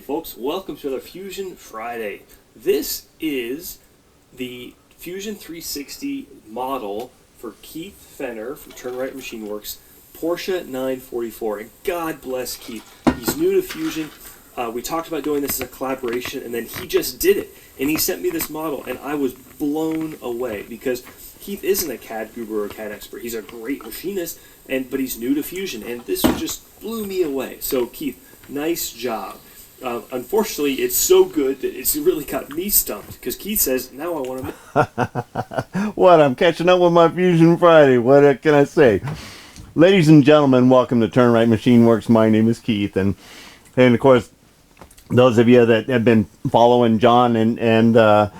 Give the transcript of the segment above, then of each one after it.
folks, welcome to another Fusion Friday. This is the Fusion 360 model for Keith Fenner from Turn Right Machine Works, Porsche 944. And God bless Keith. He's new to Fusion. We talked about doing this as a collaboration, and then he just did it. And he sent me this model, and I was blown away because Keith isn't a CAD guru or a CAD expert. He's a great machinist, but he's new to Fusion, and this just blew me away. So Keith, nice job. Unfortunately, it's so good that it's really got me stumped because Keith says, now I want to... What? I'm catching up with my Fusion Friday. What can I say? Ladies and gentlemen, welcome to Turn Right Machine Works. My name is Keith, and of course, those of you that have been following John and my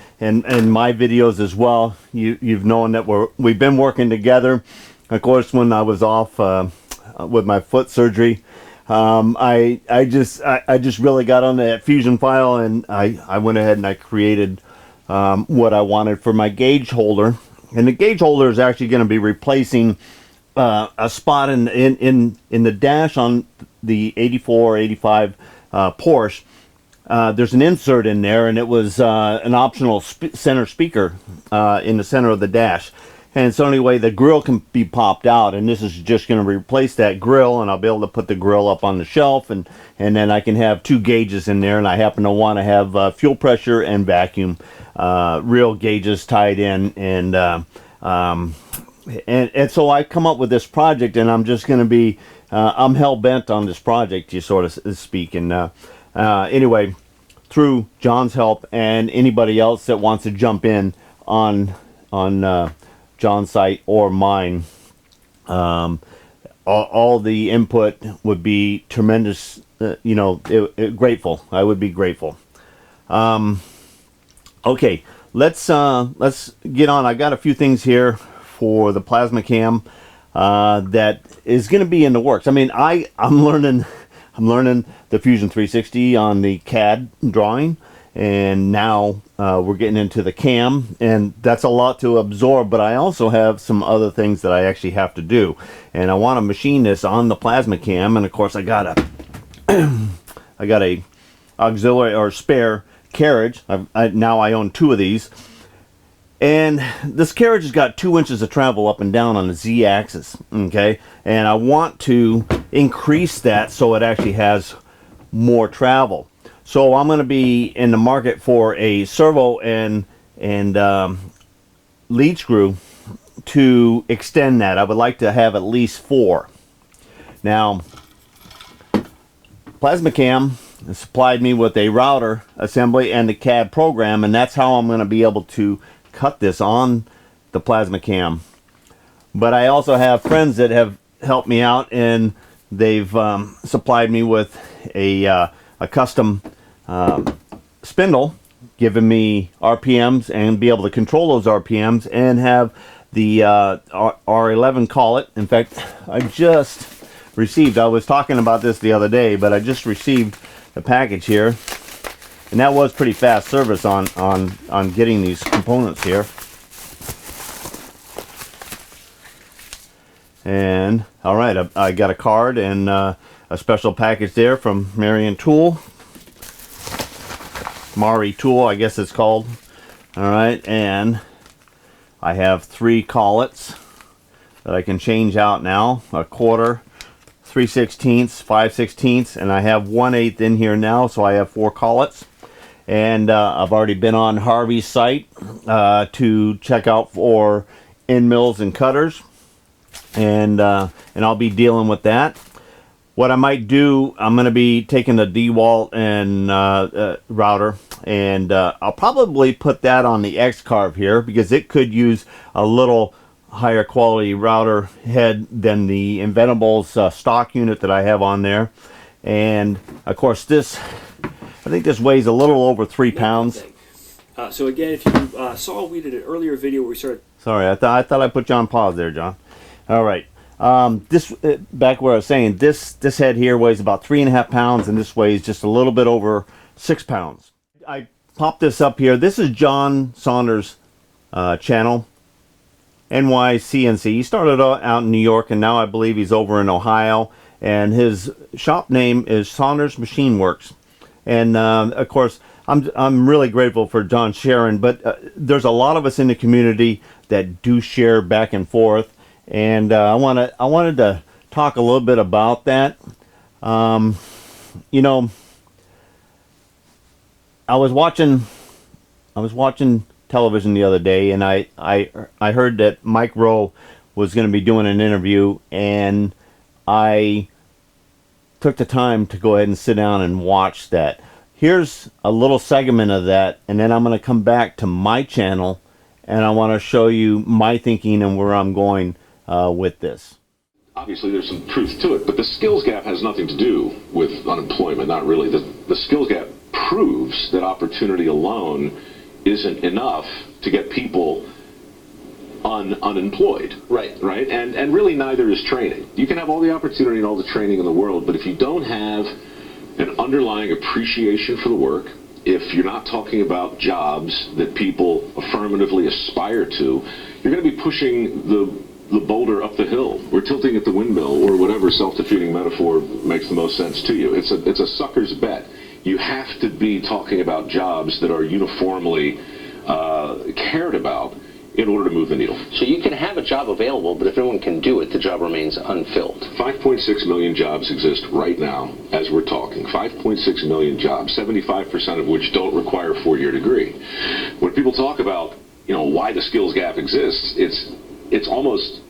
videos as well, you've known that we've been working together. Of course, when I was off with my foot surgery, I just really got on that Fusion file, and I went ahead and I created what I wanted for my gauge holder. And the gauge holder is actually going to be replacing a spot in the dash on the 84, 85 Porsche. There's an insert in there, and it was an optional center speaker in the center of the dash. And so anyway, the grill can be popped out, and this is just going to replace that grill, and I'll be able to put the grill up on the shelf, and then I can have two gauges in there, and I happen to want to have fuel pressure and vacuum real gauges tied in, and so I come up with this project, and I'm just going to be I'm hell-bent on this project, you sort of speak, and anyway, through John's help and anybody else that wants to jump in on John's site or mine, all the input would be tremendous. Grateful. I would be grateful. Okay, let's get on. I got a few things here for the plasma cam that is going to be in the works. I mean, I'm learning the Fusion 360 on the CAD drawing, and now we're getting into the cam, and that's a lot to absorb, but I also have some other things that I actually have to do, and I want to machine this on the plasma cam. And of course I got a auxiliary or spare carriage. Now I own two of these, and this carriage has got 2 inches of travel up and down on the Z-axis, okay, and I want to increase that so it actually has more travel. So I'm going to be in the market for a servo and lead screw to extend that. I would like to have at least 4. Now, Plasmacam supplied me with a router assembly and the CAD program, and that's how I'm going to be able to cut this on the Plasmacam. But I also have friends that have helped me out, and they've supplied me with a custom spindle, giving me RPMs and be able to control those RPMs and have the R11 call it. In fact, I just received, I was talking about this the other day, but I just received the package here, and that was pretty fast service on getting these components here. And all right, I got a card and a special package there from Marion Tool. Mari Tool, I guess it's called. All right, and I have 3 collets that I can change out now: a quarter, 3/16, 5/16, and I have 1/8 in here now, so I have 4 collets. And I've already been on Harvey's site to check out for end mills and cutters, and I'll be dealing with that. What I might do, I'm going to be taking the DeWalt and router, and I'll probably put that on the X-Carve here because it could use a little higher quality router head than the Inventables stock unit that I have on there. And of course this, I think this weighs a little over 3 pounds. So again, if you saw, we did an earlier video where we started... Sorry, I thought I put you on pause there, John. All right. This back where I was saying, this head here weighs about 3.5 pounds, and this weighs just a little bit over 6 pounds. I popped this up here. This is John Saunders' channel, NYCNC. He started out in New York, and now I believe he's over in Ohio, and his shop name is Saunders Machine Works. And of course, I'm really grateful for John sharing, but there's a lot of us in the community that do share back and forth, and I wanted to talk a little bit about that. You know, I was watching television the other day, and I heard that Mike Rowe was going to be doing an interview, and I took the time to go ahead and sit down and watch that. Here's a little segment of that, and then I'm going to come back to my channel, and I want to show you my thinking and where I'm going with this. Obviously, there's some truth to it, but the skills gap has nothing to do with unemployment, not really. The skills gap proves that opportunity alone isn't enough to get people unemployed. Right. Right? And really neither is training. You can have all the opportunity and all the training in the world, but if you don't have an underlying appreciation for the work, if you're not talking about jobs that people affirmatively aspire to, you're going to be pushing the boulder up the hill. We're tilting at the windmill, or whatever self-defeating metaphor makes the most sense to you. It's a sucker's bet. You have to be talking about jobs that are uniformly cared about in order to move the needle. So you can have a job available, but if everyone can do it, the job remains unfilled. 5.6 million jobs exist right now as we're talking. 5.6 million jobs, 75% of which don't require a 4-year degree. When people talk about, why the skills gap exists, it's almost,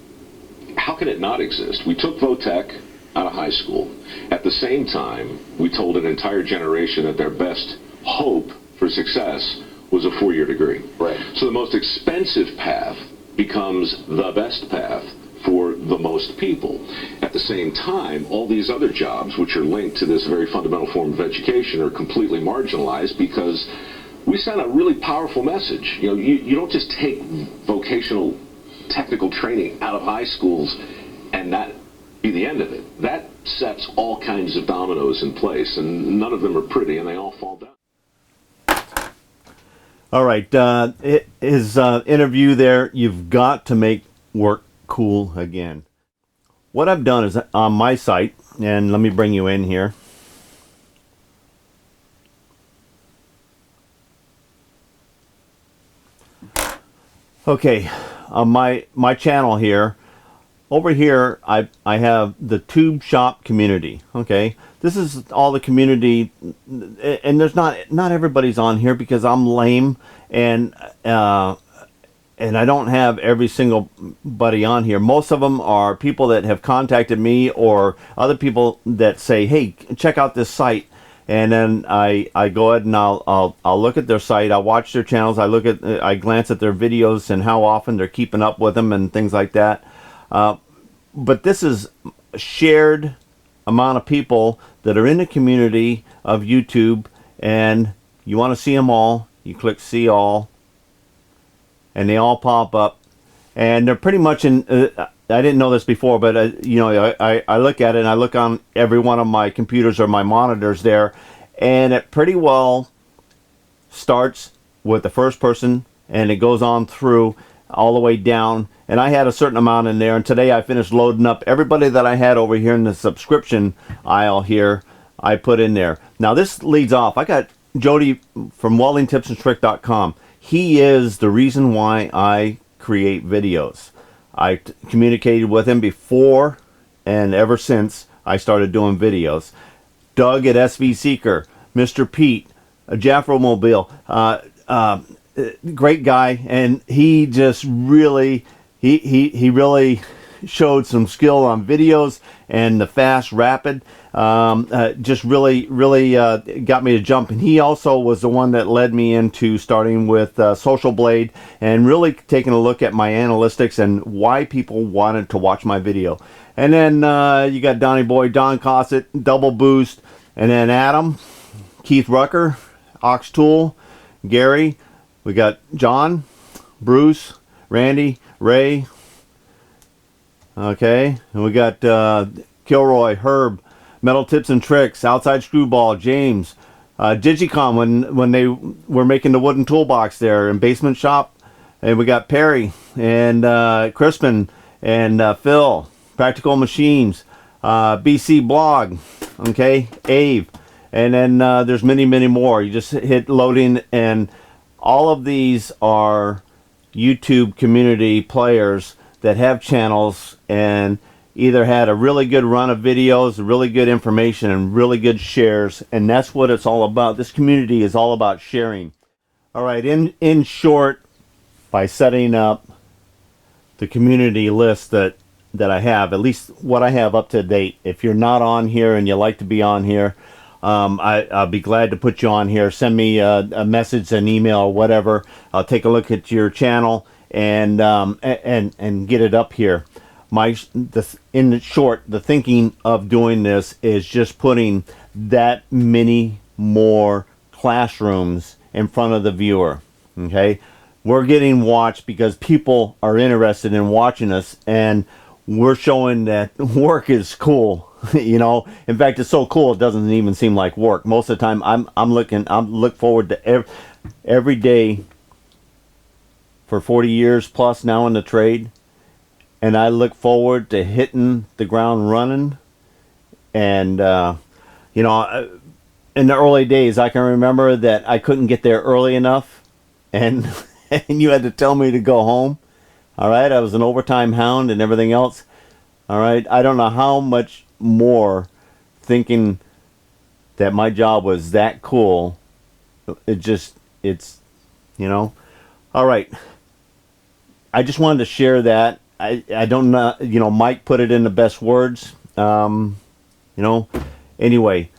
how can it not exist? We took Votech out of high school. At the same time, we told an entire generation that their best hope for success was a 4-year degree. Right. So the most expensive path becomes the best path for the most people. At the same time, all these other jobs, which are linked to this very fundamental form of education, are completely marginalized because we sent a really powerful message. You don't just take vocational technical training out of high schools and that be the end of it. That sets all kinds of dominoes in place, and none of them are pretty, and they all fall down. All right, his interview there, you've got to make work cool again. What I've done is on my site, and let me bring you in here. Okay, on my channel here, over here I have the tube shop community. Okay, this is all the community, and there's not everybody's on here because I'm lame, and I don't have every single buddy on here. Most of them are people that have contacted me, or other people that say, hey, check out this site. And then I go ahead and I'll look at their site. I watch their channels. I glance at their videos and how often they're keeping up with them and things like that. But this is a shared amount of people that are in the community of YouTube, and you want to see them all. You click see all, and they all pop up, and they're pretty much in. I didn't know this before, but I look at it, and I look on every one of my computers or my monitors there, and it pretty well starts with the first person, and it goes on through all the way down. And I had a certain amount in there, and today I finished loading up everybody that I had over here in the subscription aisle here. I put in there. Now this leads off. I got Jody from weldingtipsandtrick.com. He is the reason why I create videos. I communicated with him before and ever since I started doing videos. Doug at SV Seeker, Mr. Pete, Jaffro Mobile, great guy, and he just really he really showed some skill on videos and the fast rapid. Just really got me to jump, and he also was the one that led me into starting with Social Blade and really taking a look at my analytics and why people wanted to watch my video. And then you got Donnie Boy, Don Cossett, Double Boost, and then Adam, Keith Rucker, Ox Tool, Gary, we got John, Bruce, Randy, Ray, okay, and we got Kilroy, Herb, Metal Tips and Tricks, Outside Screwball, James, Digicom when they were making the wooden toolbox there in Basement Shop, and we got Perry and Crispin and Phil, Practical Machines, BC Blog, okay, Ave, And then there's many more. You just hit loading, and all of these are YouTube community players that have channels and either had a really good run of videos, really good information, and really good shares. And that's what it's all about. This community is all about sharing. All right, in short, by setting up the community list that I have, at least what I have up to date. If you're not on here and you like to be on here, I'll be glad to put you on here. Send me a message, an email, or whatever. I'll take a look at your channel and get it up here. In short, the thinking of doing this is just putting that many more classrooms in front of the viewer. Okay, we're getting watched because people are interested in watching us, and we're showing that work is cool. You know, in fact, it's so cool it doesn't even seem like work. Most of the time, I'm look forward to every day for 40 years plus now in the trade, and I look forward to hitting the ground running. And you know, in the early days, I can remember that I couldn't get there early enough, and and you had to tell me to go home. All right, I was an overtime hound and everything else. All right, I don't know how much more thinking that my job was that cool. It's, you know. All right, I just wanted to share that. I don't know, you know, Mike put it in the best words. You know, anyway,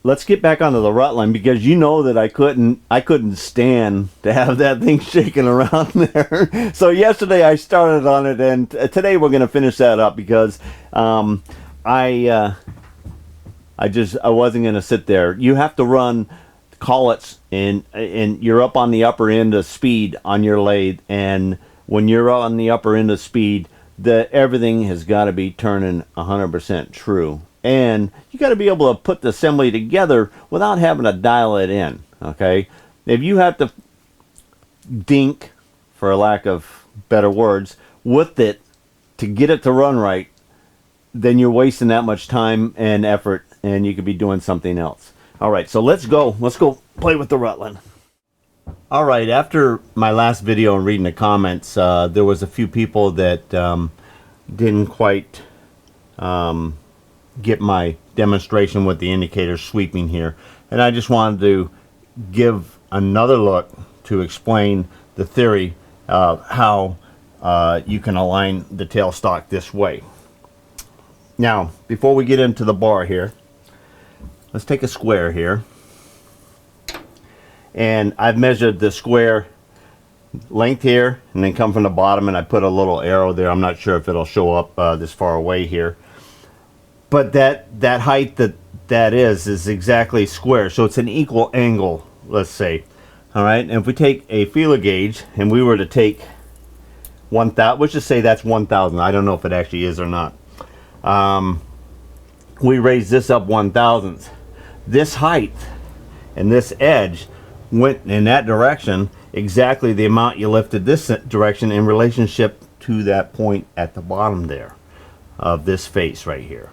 let's get back onto the Rutland, because you know that I couldn't stand to have that thing shaking around there. So yesterday I started on it, and today we're going to finish that up, because I wasn't going to sit there. You have to run collets, and you're up on the upper end of speed on your lathe, and when you're on the upper end of speed, everything has got to be turning 100% true. And you got to be able to put the assembly together without having to dial it in. Okay, if you have to dink, for lack of better words, with it to get it to run right, then you're wasting that much time and effort, and you could be doing something else. All right, so let's go play with the Rutland. All right, after my last video and reading the comments, there was a few people that didn't quite get my demonstration with the indicator sweeping here, and I just wanted to give another look to explain the theory of how you can align the tailstock this way. Now, before we get into the bar here, let's take a square here, and I've measured the square length here, and then come from the bottom, and I put a little arrow there. I'm not sure if it'll show up this far away here, but that height that is exactly square, so it's an equal angle, let's say. All right, and if we take a feeler gauge and we were to take 1,000, let's just say that's 1,000. I don't know if it actually is or not. We raise this up 1,000. This height and this edge went in that direction, exactly the amount you lifted this direction in relationship to that point at the bottom there of this face right here.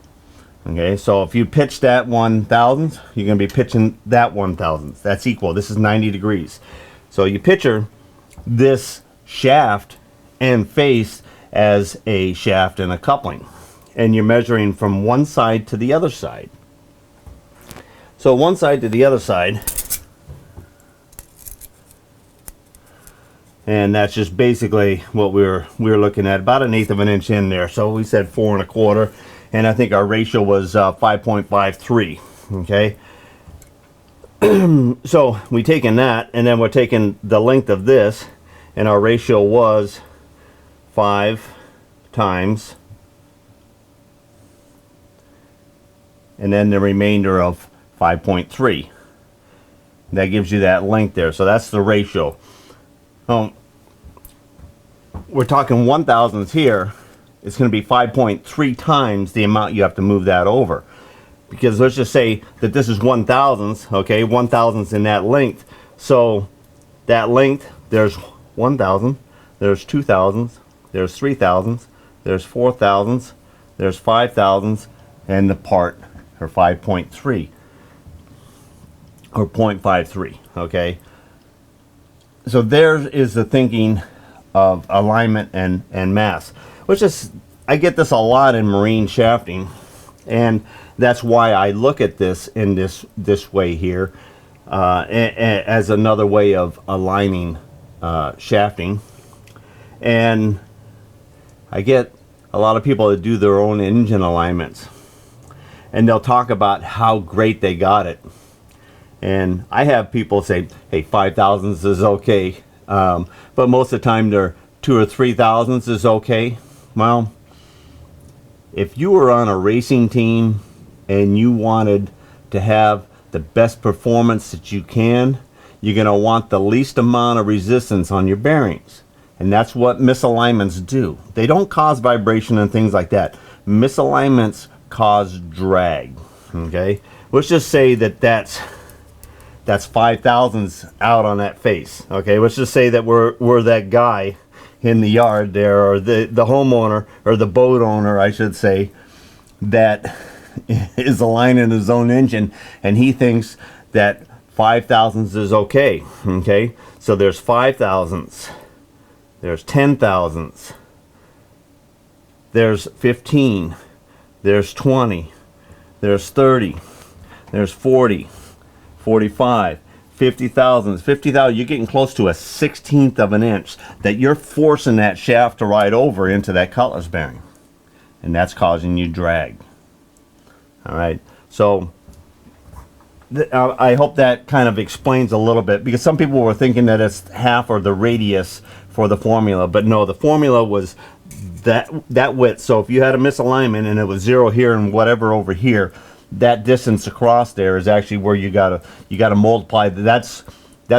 Okay, so if you pitch that 1,000, you're going to be pitching that 1,000. That's equal. This is 90 degrees. So you picture this shaft and face as a shaft and a coupling, and you're measuring from one side to the other side. So one side to the other side, and that's just basically what we were looking at, about 1/8 of an inch in there. So we said 4 1/4. And I think our ratio was 5.53. Okay, so we taken that, and then we're taking the length of this, and our ratio was 5 times, and then the remainder of 5.3. That gives you that length there. So that's the ratio. We're talking 1,000s here. It's going to be 5.3 times the amount you have to move that over, because let's just say that this is 1,000s. Okay, 1,000s in that length. So that length, there's 1,000, there's 2,000s, there's 3,000s, there's 4,000s, there's 5,000s, and the part, or 5.3. or 0.53. Okay, so there is the thinking of alignment and mass, which is, I get this a lot in marine shafting, and that's why I look at this in this way here, as another way of aligning shafting. And I get a lot of people that do their own engine alignments, and they'll talk about how great they got it. And I have people say, hey, 5,000ths is okay, but most of the time they're 2 or 3,000ths is okay. Well, if you were on a racing team and you wanted to have the best performance that you can, you're going to want the least amount of resistance on your bearings. And that's what misalignments do. They don't cause vibration and things like that. Misalignments cause drag. Okay? Let's just say that that's 5,000ths out on that face. Okay? Let's just say that we're that guy in the yard there, or the homeowner, or the boat owner, I should say, that is aligning his own engine, and he thinks that 5,000ths is okay. Okay? So there's 5,000ths. There's 10,000ths. There's 15. There's 20. There's 30. There's 40. 45. 50,000ths. 50,000. You're getting close to a 1/16 of an inch that you're forcing that shaft to ride over into that cutlass bearing. And that's causing you drag. Alright. So I hope that kind of explains a little bit, because some people were thinking that it's half or the radius for the formula, but no, the formula was that width. So if you had a misalignment and it was 0 here and whatever over here, that distance across there is actually where you gotta multiply. That's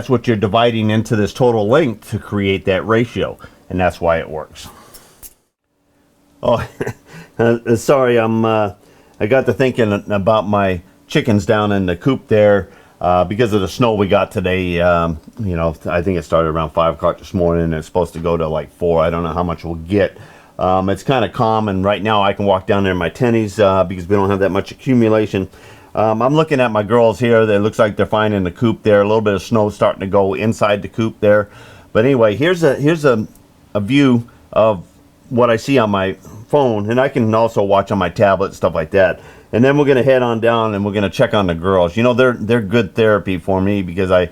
what you're dividing into this total length to create that ratio, and that's why it works. Oh, sorry, I got to thinking about my chickens down in the coop there. Because of the snow we got today, you know, I think it started around 5 o'clock this morning, and it's supposed to go to like 4. I don't know how much we'll get. It's kind of calm, and right now I can walk down there in my tennies because we don't have that much accumulation. I'm looking at my girls here. It looks like they're fine in the coop there. A little bit of snow starting to go inside the coop there. But anyway, here's a view of what I see on my phone, and I can also watch on my tablet, stuff like that. And then we're going to head on down and we're going to check on the girls. You know, they're good therapy for me, because I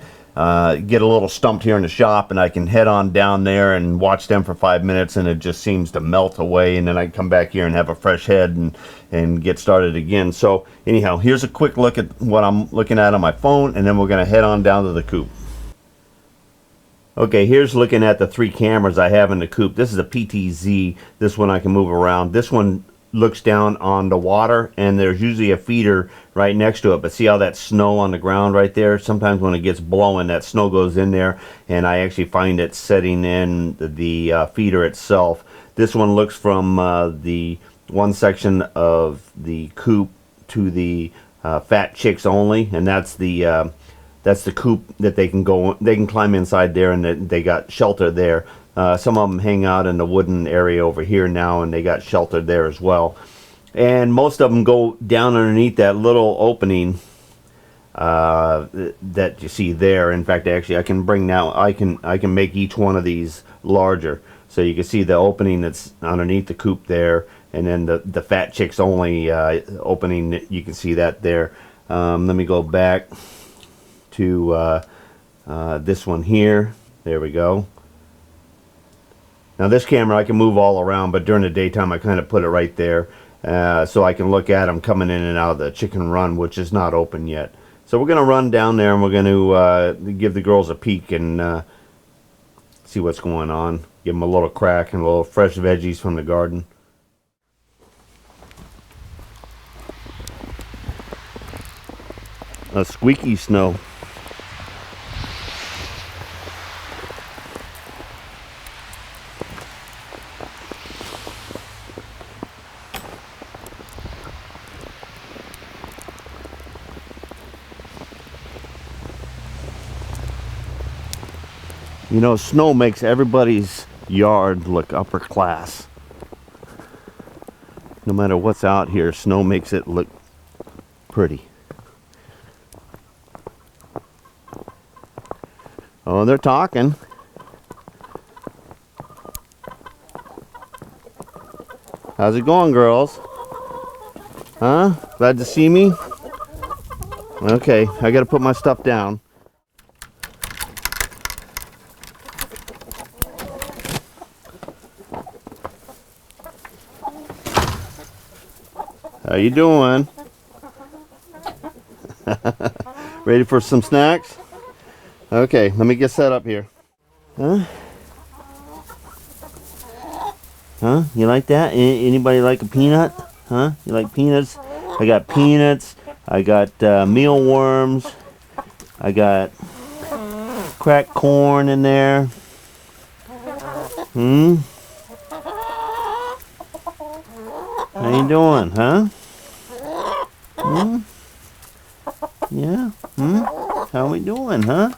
get a little stumped here in the shop, and I can head on down there and watch them for 5 minutes, and it just seems to melt away, and then I come back here and have a fresh head and get started again. So anyhow, here's a quick look at what I'm looking at on my phone, and then we're going to head on down to the coop. Okay, here's looking at the 3 cameras I have in the coop. This is a PTZ. This one I can move around. This one looks down on the water, and there's usually a feeder right next to it. But see how that snow on the ground right there? Sometimes when it gets blowing, that snow goes in there, and I actually find it setting in the feeder itself. This one looks from the one section of the coop to the fat chicks only, and that's the coop that they can climb inside there, and they got shelter there. Some of them hang out in the wooden area over here now, and they got sheltered there as well. And most of them go down underneath that little opening that you see there. In fact, actually, I can make each one of these larger, so you can see the opening that's underneath the coop there, and then the fat chicks only opening. You can see that there. Let me go back to this one here. There we go. Now this camera I can move all around, but during the daytime I kind of put it right there so I can look at them coming in and out of the chicken run, which is not open yet. So we're going to run down there, and we're going to give the girls a peek and see what's going on. Give them a little crack and a little fresh veggies from the garden. A squeaky snow. You know, snow makes everybody's yard look upper class. No matter what's out here, snow makes it look pretty. Oh, they're talking. How's it going, girls? Huh? Glad to see me? Okay, I gotta put my stuff down. How you doing? Ready for some snacks? Okay, let me get set up here. Huh? Huh? You like that? Anybody like a peanut? Huh? You like peanuts? I got peanuts. I got mealworms. I got cracked corn in there. Hmm? How you doing, huh? Hmm? Yeah? Hmm? How we doing, huh?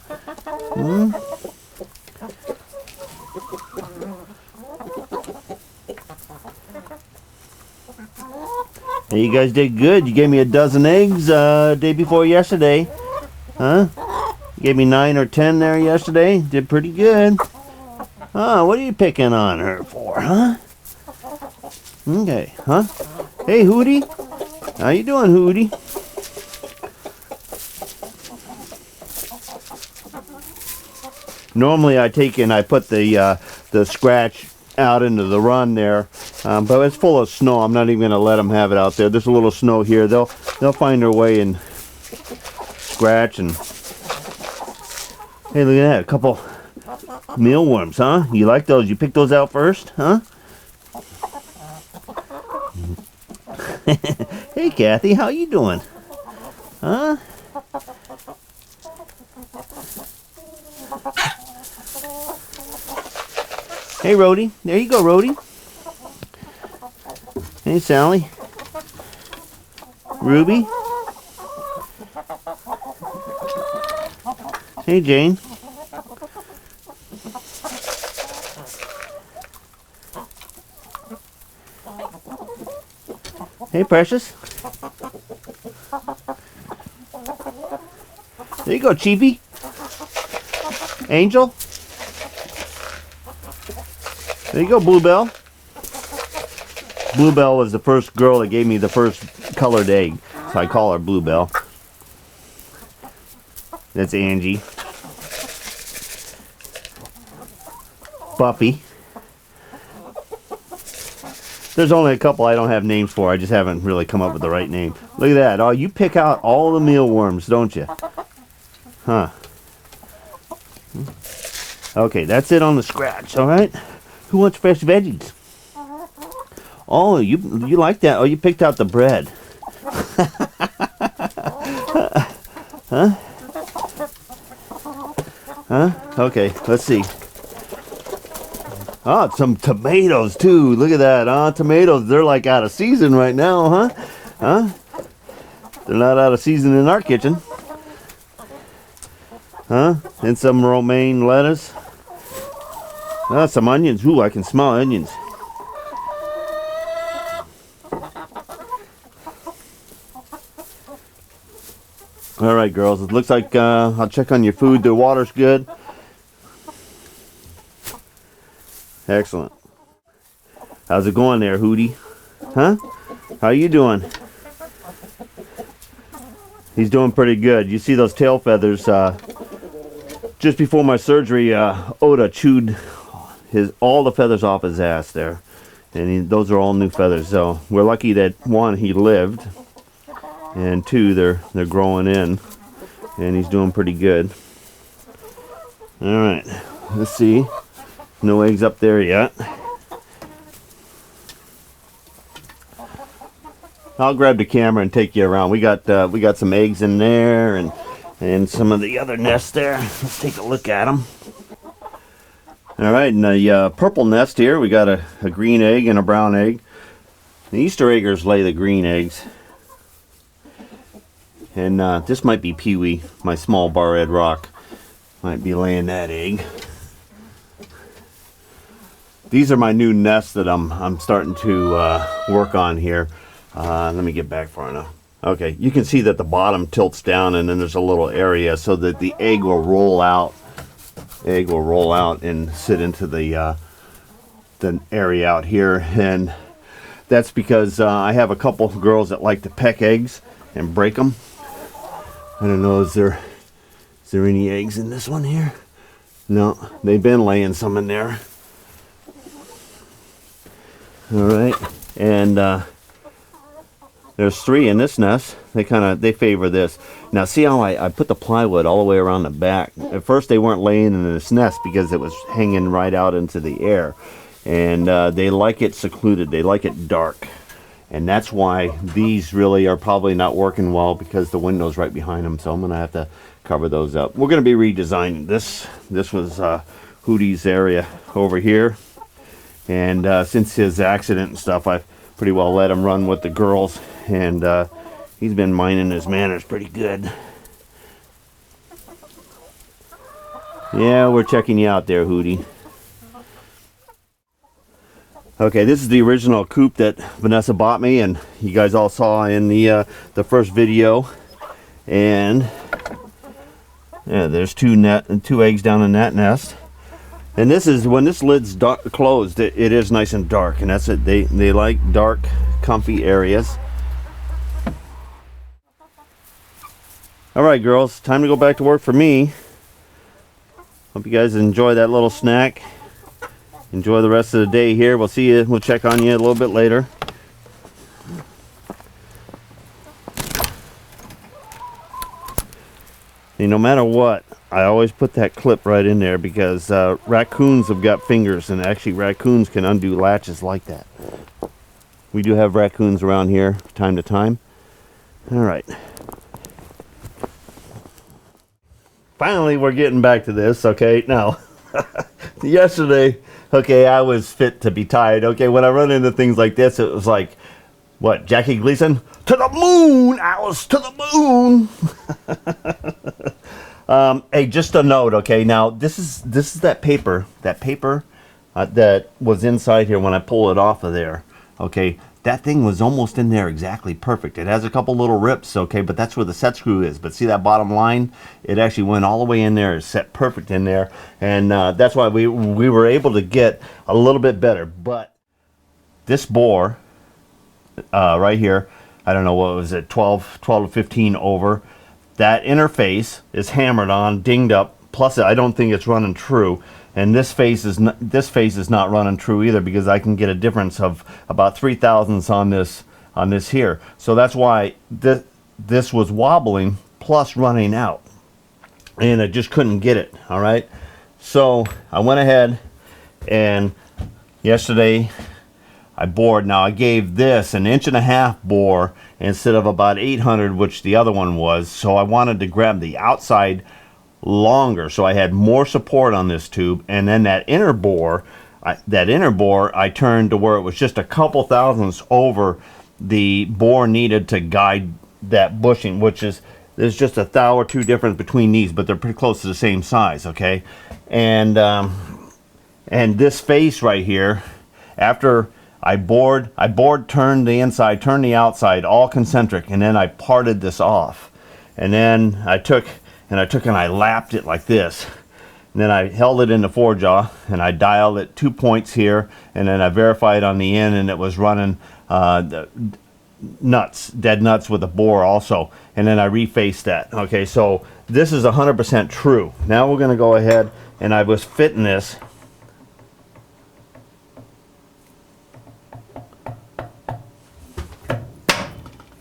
Hmm? Hey, you guys did good. You gave me a dozen eggs day before yesterday. Huh? You gave me 9 or 10 there yesterday. Did pretty good. Huh? What are you picking on her for, huh? Okay, huh? Hey, Hootie. How you doing, Hootie? Normally I take and I put the scratch out into the run there, but it's full of snow. I'm not even going to let them have it out there. There's a little snow here. They'll find their way and scratch. And hey, look at that, a couple mealworms, huh? You like those? You picked those out first, huh? Hey, Kathy, how you doing? Huh? Hey, Rhodey. There you go, Rhodey. Hey, Sally. Ruby. Hey, Jane. Hey, Precious. There you go, Chiefy. Angel. There you go, Bluebell. Bluebell was the first girl that gave me the first colored egg, so I call her Bluebell. That's Angie. Buffy. There's only a couple I don't have names for. I just haven't really come up with the right name. Look at that. Oh, you pick out all the mealworms, don't you? Huh. Okay, that's it on the scratch, all right? Who wants fresh veggies? Oh, you like that? Oh, you picked out the bread. Huh? Huh? Okay, let's see. Oh, some tomatoes too. Look at that. Tomatoes, they're like out of season right now, huh? Huh? They're not out of season in our kitchen. Huh? And some romaine lettuce. Some onions. Ooh, I can smell onions. All right, girls. It looks like I'll check on your food. The water's good. Excellent. How's it going there, Hootie? Huh? How you doing? He's doing pretty good. You see those tail feathers? Just before my surgery, Oda chewed all the feathers off his ass there, and those are all new feathers. So we're lucky that one, he lived, and two, they're growing in, and he's doing pretty good. All right, let's see. No eggs up there yet. I'll grab the camera and take you around. We got some eggs in there and some of the other nests there. Let's take a look at them. All right, in the purple nest here, we got a green egg and a brown egg. The Easter eggers lay the green eggs. And this might be Pee-wee, my small bar-red rock. Might be laying that egg. These are my new nests that I'm starting to work on here. Let me get back far enough. Okay, you can see that the bottom tilts down and then there's a little area so that the egg will roll out egg will roll out and sit into the area out here. And that's because I have a couple of girls that like to peck eggs and break them. I don't know, is there any eggs in this one here? No, they've been laying some in there. All right, and there's 3 in this nest. They favor this. Now see how I put the plywood all the way around the back. At first they weren't laying in this nest because it was hanging right out into the air. And they like it secluded. They like it dark. And that's why these really are probably not working well, because the window's right behind them. So I'm going to have to cover those up. We're going to be redesigning this. This was Hootie's area over here. And since his accident and stuff, I've pretty well let him run with the girls. And he's been minding his manners pretty good. Yeah, we're checking you out there, Hootie. Okay, this is the original coop that Vanessa bought me, and you guys all saw in the first video. And yeah, there's 2 eggs down in that nest. And this is when this lid's closed. It is nice and dark, and that's it. They like dark, comfy areas. All right, girls, time to go back to work for me. Hope you guys enjoy that little snack. Enjoy the rest of the day here. We'll see you. We'll check on you a little bit later. And no matter what, I always put that clip right in there, because raccoons have got fingers, and actually raccoons can undo latches like that. We do have raccoons around here time to time. All right. Finally, we're getting back to this. Okay, now yesterday, okay, I was fit to be tied. Okay, when I run into things like this, it was like, what, Jackie Gleason? To the moon, Alice, to the moon. Hey, just a note, okay, now this is that paper that was inside here when I pull it off of there. Okay, that thing was almost in there exactly perfect. It has a couple little rips, okay, but that's where the set screw is. But see that bottom line? It actually went all the way in there. It's set perfect in there, and that's why we were able to get a little bit better. But this bore right here, I don't know, what was it, 12 to 15 over. That interface is hammered on, dinged up. Plus, I don't think it's running true. And this face is not running true either, because I can get a difference of about 3 thousandths on this here. So that's why this was wobbling plus running out, and I just couldn't get it. All right. So I went ahead, and yesterday I bored. Now I gave this an 1.5 bore instead of about 800, which the other one was. So I wanted to grab the outside longer, so I had more support on this tube. And then that inner bore I turned to where it was just a couple thousandths over the bore needed to guide that bushing, which is, there's just a thou or two difference between these, but they're pretty close to the same size. Okay, and this face right here, after I bored, turned the inside, turned the outside, all concentric, and then I parted this off, and then I took and I lapped it like this, and then I held it in the 4-jaw, and I dialed it 2 points here, and then I verified on the end, and it was running the dead nuts with the bore also, and then I refaced that. Okay, so this is 100% true. Now we're going to go ahead, and I was fitting this.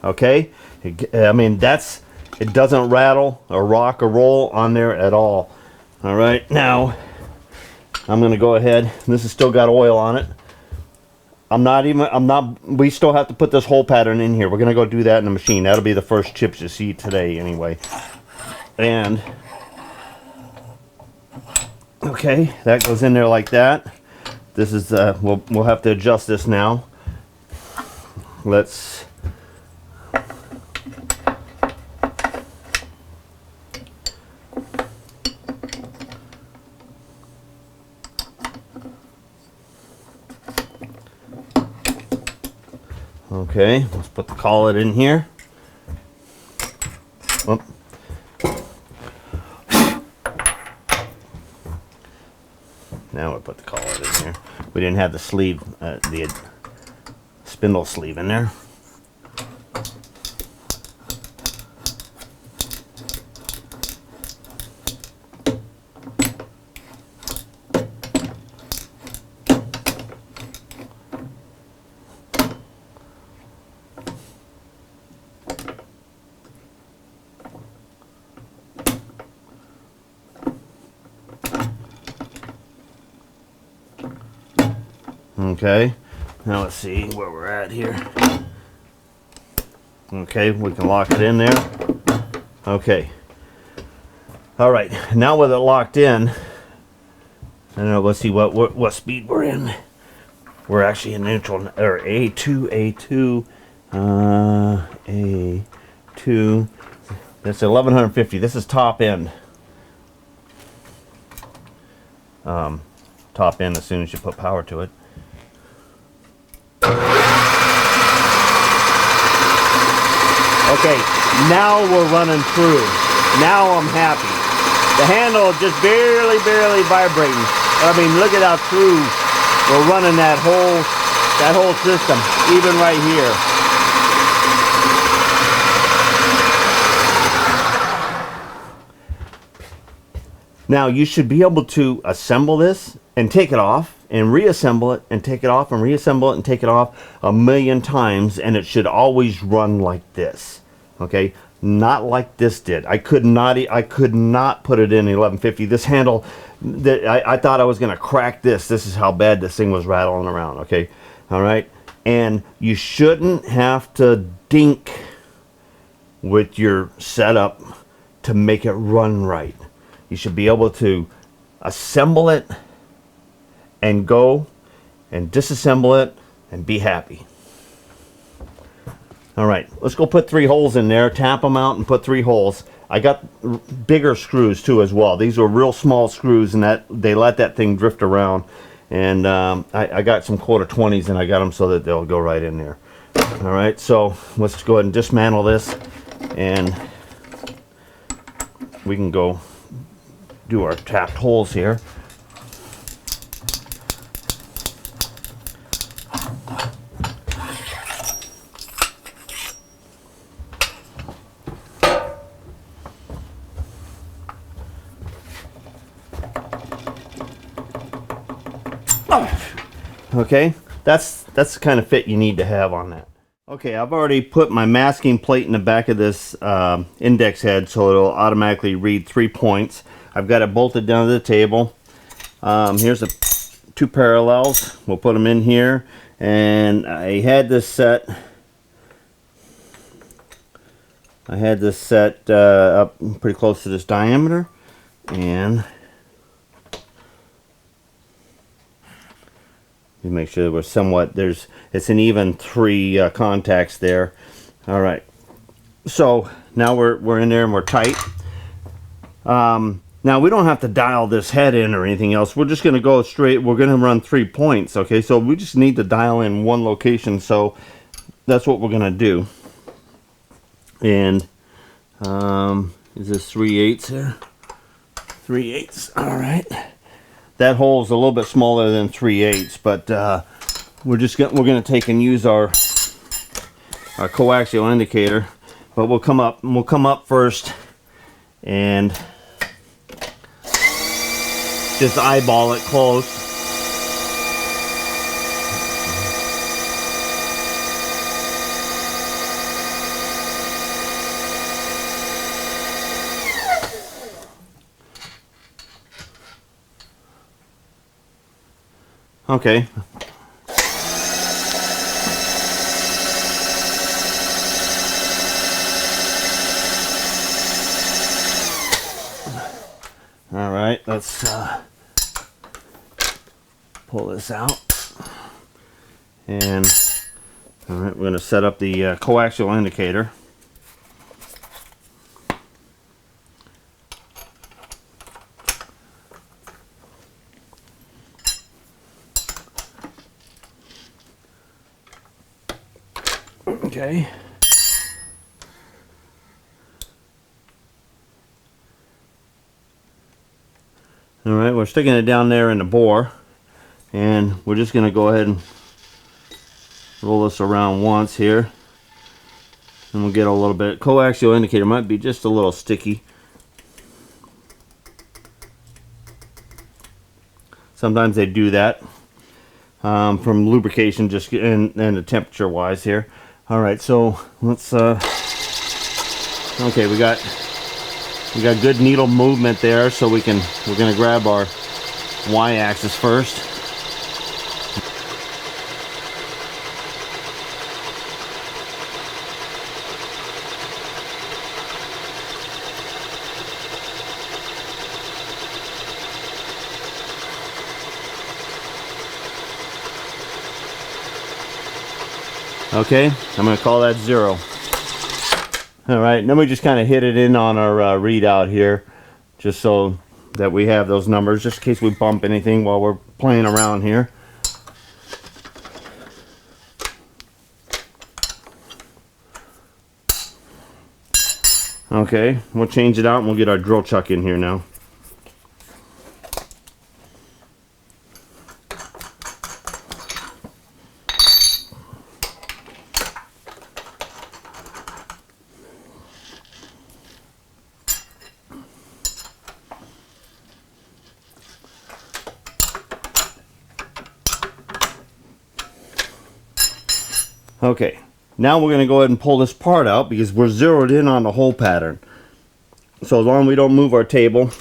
Okay, I mean, it doesn't rattle or rock or roll on there at all. All right, now I'm going to go ahead. This has still got oil on it. We still have to put this hole pattern in here. We're going to go do that in the machine. That'll be the first chips you see today anyway. And okay, that goes in there like that. This is we'll have to adjust this now. Let's okay, let's put the collet in here. Oh. Now I put the collet in here. We didn't have the sleeve, the spindle sleeve in there. Okay, now let's see where we're at here. Okay, we can lock it in there. Okay. All right, now with it locked in, I don't know, let's see what speed we're in. We're actually in neutral, or A2. A2. That's 1150. This is top end. Top end as soon as you put power to it. Okay, now we're running through. Now I'm happy. The handle is just barely vibrating. I mean, look at how true we're running that whole system, even right here. Now you should be able to assemble this and take it off and reassemble it and take it off and reassemble it and take it off 1,000,000 times, and it should always run like this. Okay, not like this did. I could not put it in 1150. This handle, I thought I was gonna crack this. This is how bad this thing was rattling around. Okay, all right, and you shouldn't have to dink with your setup to make it run right. You should be able to assemble it and go and disassemble it and be happy. All right, let's go put 3 holes in there, tap them out and put 3 holes. I got bigger screws too as well. These are real small screws, and that they let that thing drift around. And I got some 1/4-20s, and I got them so that they'll go right in there. All right, so let's go ahead and dismantle this, and we can go do our tapped holes here. Okay, that's the kind of fit you need to have on that. Okay, I've already put my masking plate in the back of this index head, so it'll automatically read 3 points. I've got it bolted down to the table. Here's the 2 parallels. We'll put them in here, and I had this set up pretty close to this diameter, and you make sure that we're somewhat, it's an even 3 contacts there. All right, so now we're in there and we're tight. Now we don't have to dial this head in or anything else. We're just going to go straight. We're going to run 3 points. Okay, so we just need to dial in one location. So that's what we're going to do. And is this 3/8 here? 3/8. All right. That hole is a little bit smaller than 3/8, but we're going to take and use our coaxial indicator. But we'll come up first and just eyeball it close. Okay. All right, let's pull this out. And all right, we're going to set up the coaxial indicator. Okay. All right, we're sticking it down there in the bore, and we're just going to go ahead and roll this around once here, and we'll get a little bit. Coaxial indicator might be just a little sticky. Sometimes they do that from lubrication, just and the temperature wise here. All right, so let's. Okay, we got good needle movement there, so we're gonna grab our y-axis first. Okay, I'm going to call that 0. Alright, then we just kind of hit it in on our readout here, just so that we have those numbers, just in case we bump anything while we're playing around here. Okay, we'll change it out and we'll get our drill chuck in here now. Okay, now we're going to go ahead and pull this part out because we're zeroed in on the hole pattern. So as long as we don't move our table,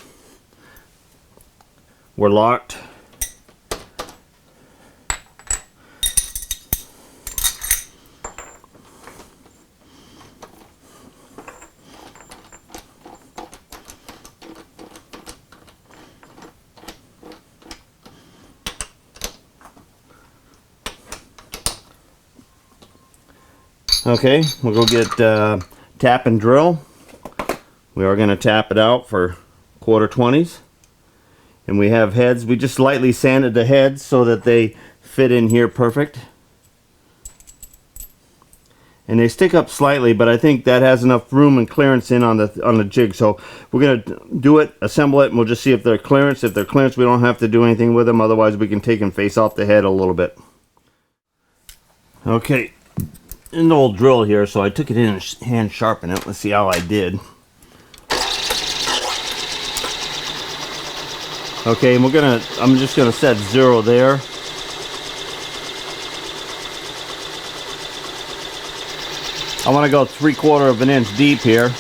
we're locked. Okay, we'll go get tap and drill. We are going to tap it out for 1/4 20s. And we have heads. We just lightly sanded the heads so that they fit in here perfect. And they stick up slightly, but I think that has enough room and clearance in on the jig. So we're going to do it, assemble it, and we'll just see if they're clearance. If they're clearance, we don't have to do anything with them. Otherwise, we can take and face off the head a little bit. Okay. An old drill here, so I took it in and hand sharpened it. Let's see how I did. Okay, and I'm just gonna set 0 there. I want to go 3/4 of an inch deep here.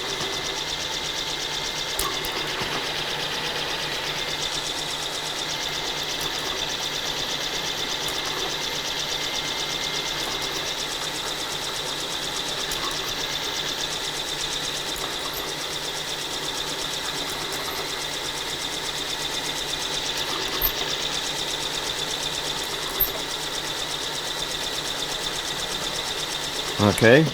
Okay.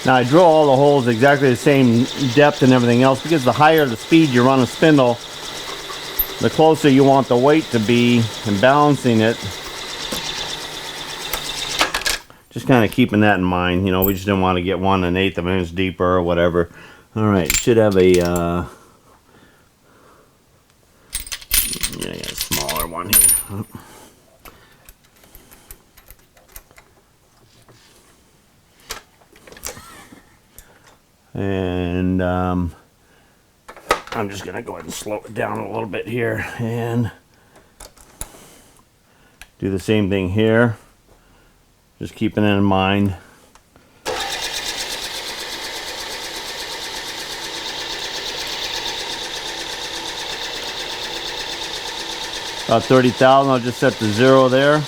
Now I drill all the holes exactly the same depth and everything else because the higher the speed you run a spindle, the closer you want the weight to be and balancing it. Just kind of keeping that in mind, you know, we just didn't want to get 1 1/8 of an inch deeper or whatever. Alright, should have a yeah, I got a smaller one here. And I'm just going to go ahead and slow it down a little bit here and do the same thing here. Just keeping it in mind. About 30,000, I'll just set the 0 there.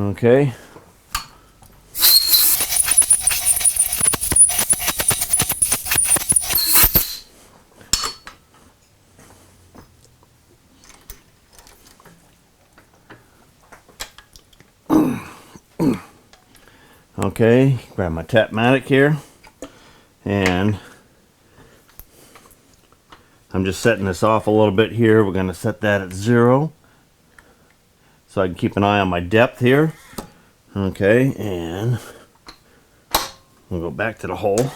Okay. Okay, grab my Tapmatic here, and I'm just setting this off a little bit here. We're going to set that at 0 so I can keep an eye on my depth here. Okay, and we'll go back to the hole.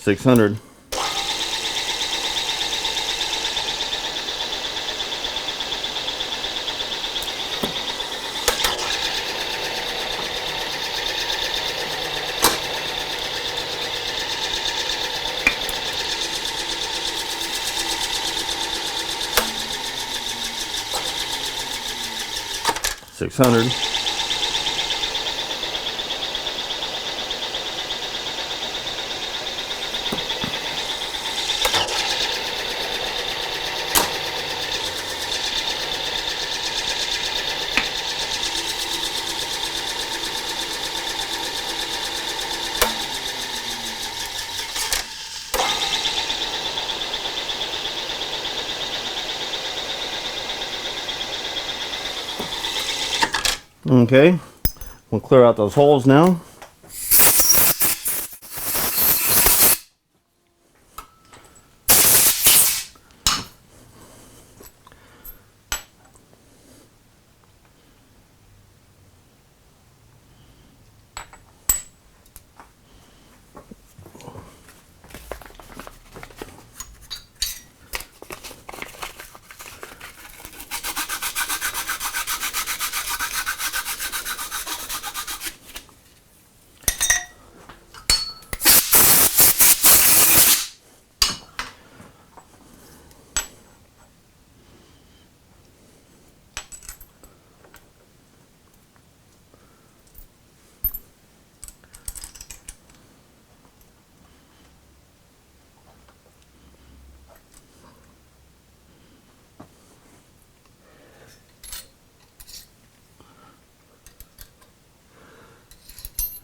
$600. $600. Okay, we'll clear out those holes now.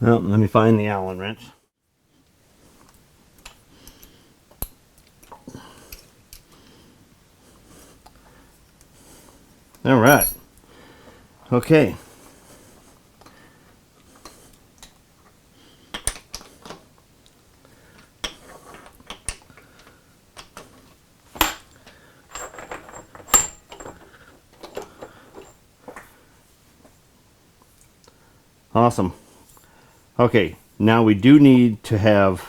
Well, let me find the Allen wrench. All right. Okay. Awesome. Okay, now we do need to have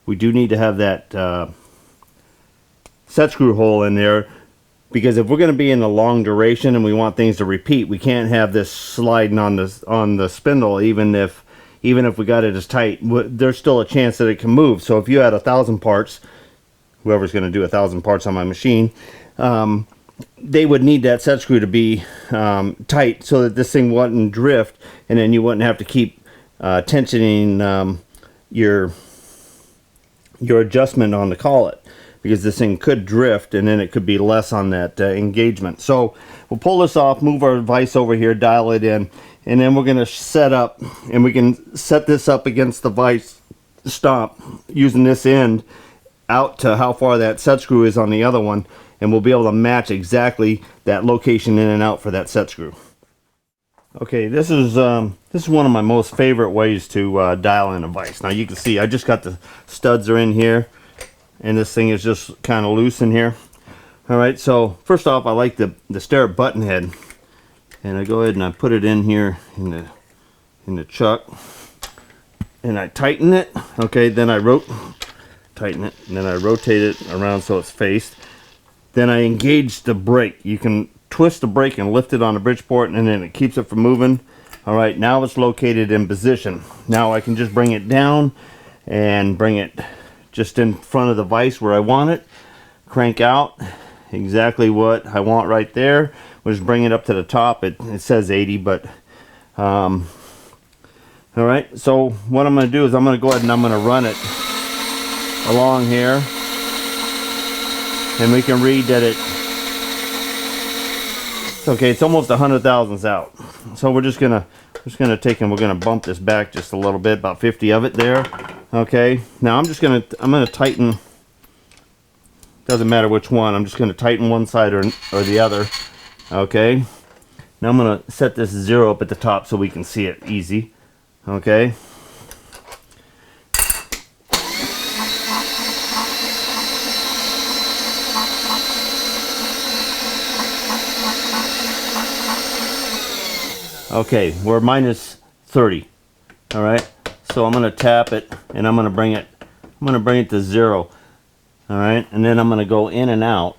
that set screw hole in there, because if we're going to be in a long duration and we want things to repeat, we can't have this sliding on the spindle. Even if we got it as tight, there's still a chance that it can move. So if you had 1,000 parts, whoever's going to do 1,000 parts on my machine, they would need that set screw to be tight so that this thing wouldn't drift, and then you wouldn't have to keep tensioning your adjustment on the collet, because this thing could drift and then it could be less on that engagement. So we'll pull this off, move our vise over here, dial it in, and then we're going to set up, and we can set this up against the vise stop using this end out to how far that set screw is on the other one, and we'll be able to match exactly that location in and out for that set screw. Okay, this is one of my most favorite ways to dial in a vise. Now you can see I just got the studs are in here, and this thing is just kind of loose in here. All right, so first off, I like the stirrup button head, and I go ahead and I put it in here in the chuck, and I tighten it. Okay, then I tighten it, and then I rotate it around so it's faced. Then I engage the brake. You can twist the brake and lift it on the Bridgeport, and then it keeps it from moving. All right, now it's located in position. Now I can just bring it down and bring it just in front of the vise where I want it. Crank out exactly what I want right there. We'll just bring it up to the top. It says 80, but All right, so what I'm going to do is I'm going to go ahead and I'm going to run it along here, and we can read that it's okay. It's almost 100 thousandths out. So we're just gonna take and we're gonna bump this back just a little bit, about 50 of it there. Okay, now I'm gonna tighten. Doesn't matter which one. I'm just gonna tighten one side or the other. Okay. Now I'm gonna set this 0 up at the top so we can see it easy. Okay. Okay, we're minus 30. All right. So I'm gonna tap it and I'm gonna bring it to 0. All right, and then I'm gonna go in and out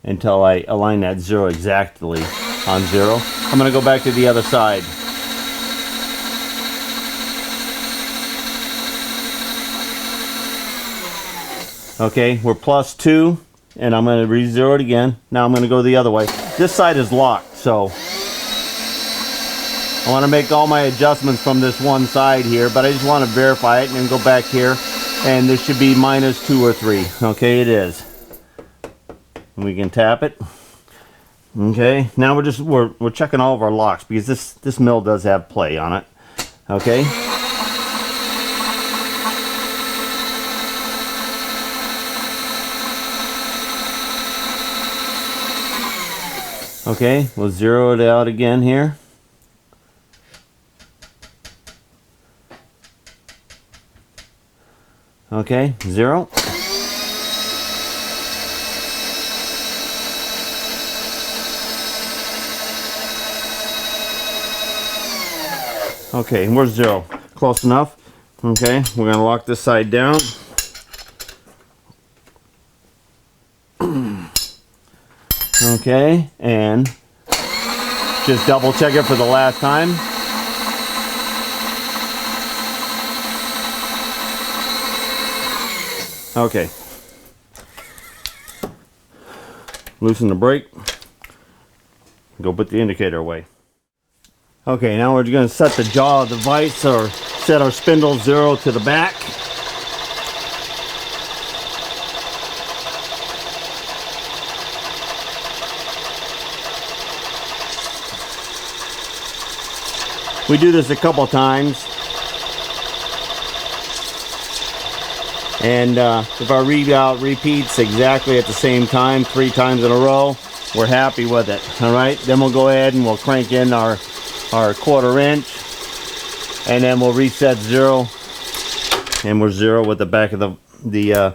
until I align that 0 exactly on 0. I'm gonna go back to the other side. Okay, we're plus 2, and I'm going to re-zero it again. Now I'm going to go the other way. This side is locked, so I want to make all my adjustments from this one side here, but I just want to verify it and then go back here, and this should be minus 2 or 3. Okay, it is. And we can tap it. Okay, now we're checking all of our locks because this mill does have play on it. Okay. Okay, we'll zero it out again here. Okay, 0. Okay, and we're 0. Close enough. Okay, we're going to lock this side down. Okay, and just double check it for the last time. Okay. Loosen the brake. Go put the indicator away. Okay, now we're going to set the jaw of the vise, or set our spindle 0 to the back. We do this a couple times, and if our readout repeats exactly at the same time 3 times in a row, we're happy with it. All right, then we'll go ahead and we'll crank in our 1/4 inch, and then we'll reset 0, and we're 0 with the back of the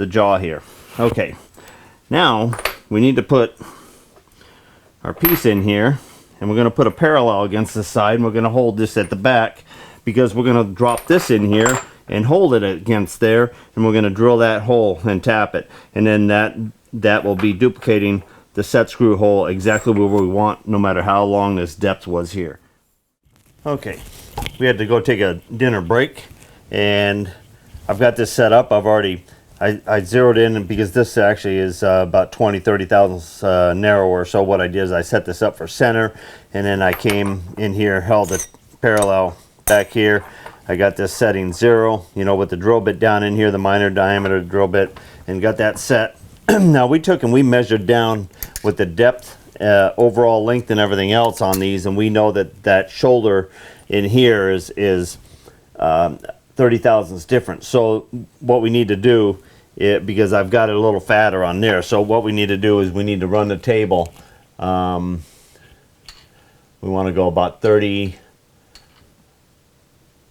jaw here. Okay, now we need to put our piece in here. And we're going to put a parallel against the side, and we're going to hold this at the back because we're going to drop this in here and hold it against there, and we're going to drill that hole and tap it, and then that will be duplicating the set screw hole exactly where we want, no matter how long this depth was here. Okay, we had to go take a dinner break, and I've got this set up. I zeroed in because this actually is about 20-30 thousandths narrower. So what I did is I set this up for center, and then I came in here, held it parallel back here. I got this setting 0, you know, with the drill bit down in here, the minor diameter drill bit, and got that set. Now we took and we measured down with the depth, overall length, and everything else on these, and we know that shoulder in here is 30 thousandths different. So what we need to do, because I've got it a little fatter on there, so what we need to do is we need to run the table. We want to go about 30,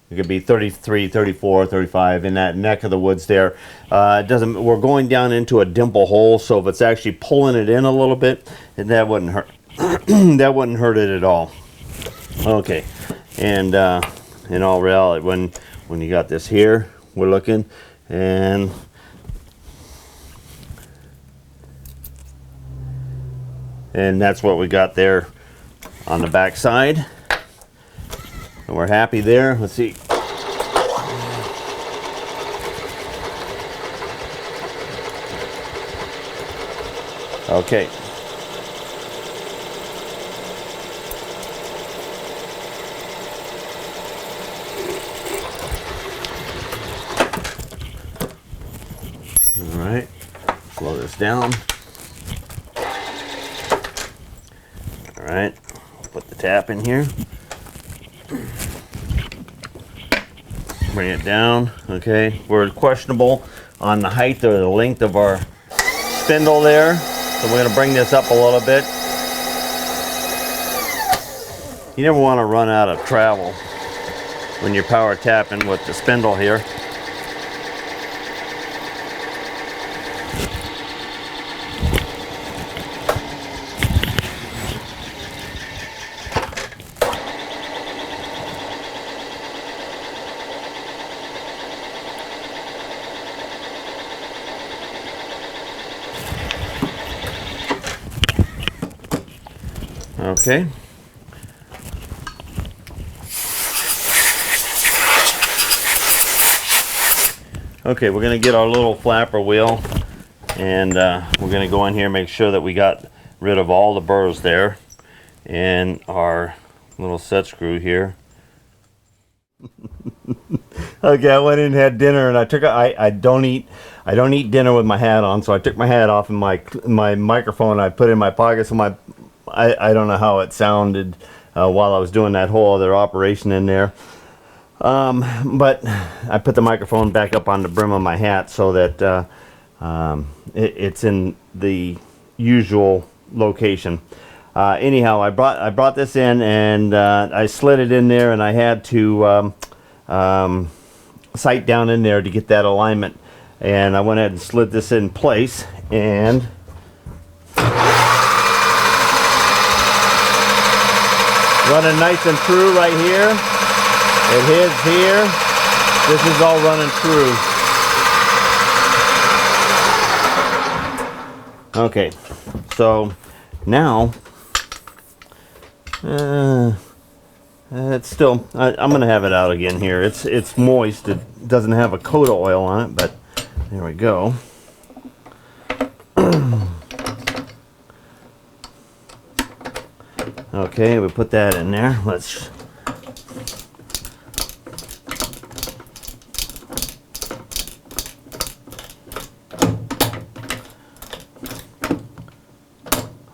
it could be 33, 34, 35 in that neck of the woods there. We're going down into a dimple hole, so if it's actually pulling it in a little bit, that wouldn't hurt. That wouldn't hurt it at all. Okay, and in all reality, when you got this here, we're looking, and that's what we got there on the back side, and we're happy there. Let's see. Okay. this down. All right, put the tap in here. Bring it down. Okay, we're questionable on the height or the length of our spindle there, so we're going to bring this up a little bit. You never want to run out of travel when you're power tapping with the spindle here. Okay. Okay, we're going to get our little flapper wheel, and we're going to go in here and make sure that we got rid of all the burrs there, and our little set screw here. Okay, I went in and had dinner, and I don't eat dinner with my hat on, so I took my hat off and my microphone I put in my pocket. So I don't know how it sounded while I was doing that whole other operation in there. But I put the microphone back up on the brim of my hat so that it's in the usual location. Anyhow, I brought this in, and I slid it in there, and I had to sight down in there to get that alignment. And I went ahead and slid this in place, and running nice and true right here. It hits here. This is all running true. Okay, so now it's still. I'm gonna have it out again here. It's moist. It doesn't have a coat of oil on it, but there we go. Okay, we put that in there. Let's.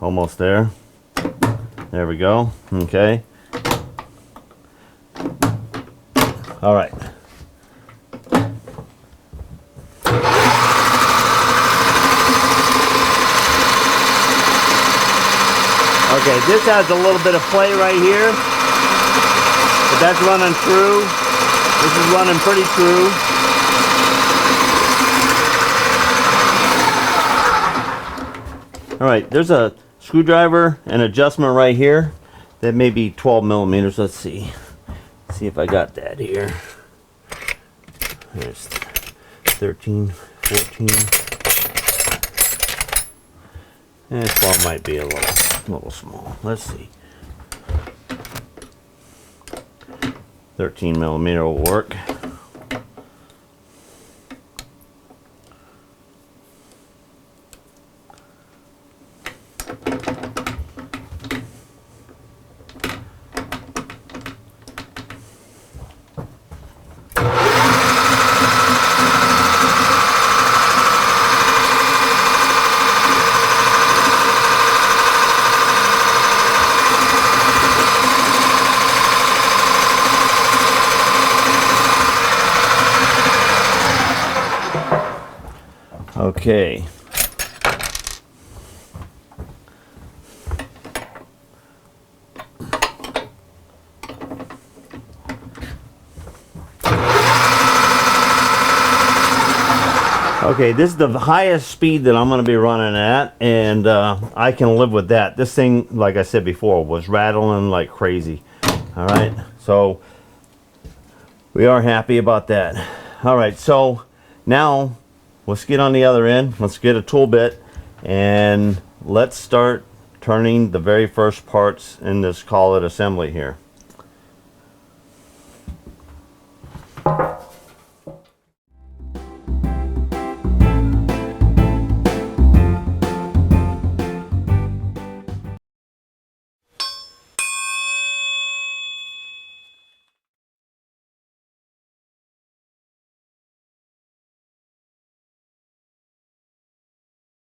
Almost there. There we go. Okay. All right. Okay, this has a little bit of play right here, but that's running true. This is running pretty true. All right, there's a screwdriver and adjustment right here that may be 12 millimeters. Let's see if I got that here. There's 13, 14, and 12 might be a little small. Let's see. 13 millimeter will work. Okay. Okay, this is the highest speed that I'm going to be running at, and I can live with that. This thing, like I said before, was rattling like crazy. All right, so we are happy about that. All right, so now let's get on the other end. Let's get a tool bit, and let's start turning the very first parts in this, call it assembly here.